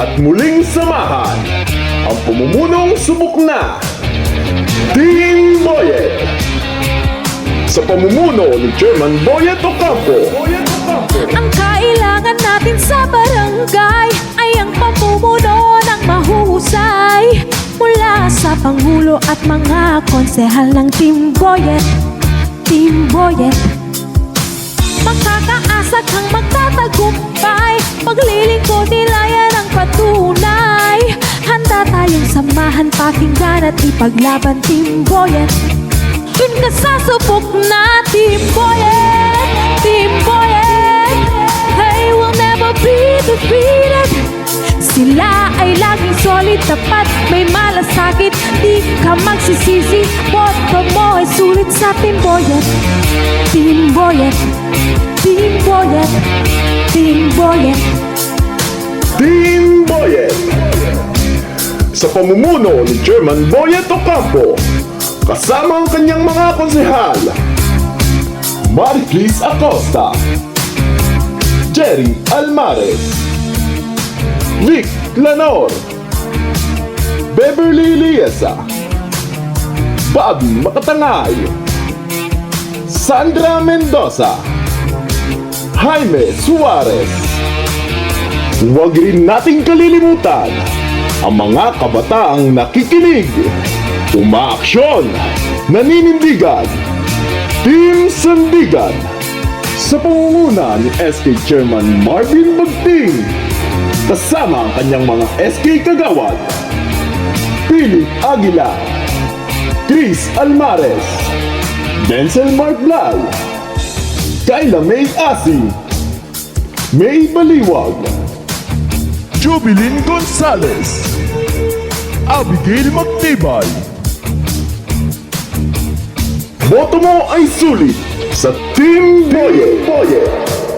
at muling samahan ang pumumunong subok na Team Boyet sa pamumuno ni Chairman Boyet Ocampo. Ang kailangan natin sa barangay ay ang pamumuno ng mahusay mula sa Pangulo at mga konsehal ng Team Boyet. Team Boyet, makakaasa kang magtatagumpay, paglilingkod nila yan ang patunay. Handa tayong samahan, pakinggan at ipaglaban, Team Boyet. Dun ka sa subok na Team Boyet, Team Boyet. They will never be defeated. Sila ay laging solid, tapat, may malasakit. Di ka magsisisi, boto mo ay sulit sa Team Boyet. Team Boyet, Team Boyet, Team Boyet. Team Boyet sa pamumuno ni Chairman Boyet Ocampo, kasama ang kanyang mga konsehal Mariclis Acosta, Jerry Almares, Vic Lanor, Beverly Liesa, Bobby Makatangay, Sandra Mendoza, Jaime Suarez. Huwag rin nating kalilimutan ang mga kabataang nakikinig, umaaksyon, naninindigan, Team Sandigan sa pangunguna ni SK Chairman Marvin Bagting, kasama ang kanyang mga SK kagawad Philip Aguila, Chris Almares, Denzel Mark Blau, Kayla May Asi, May Baliwag, Jubilin Gonzales, Abigail Magtibay. Boto mo ay sulit sa Team Boyet.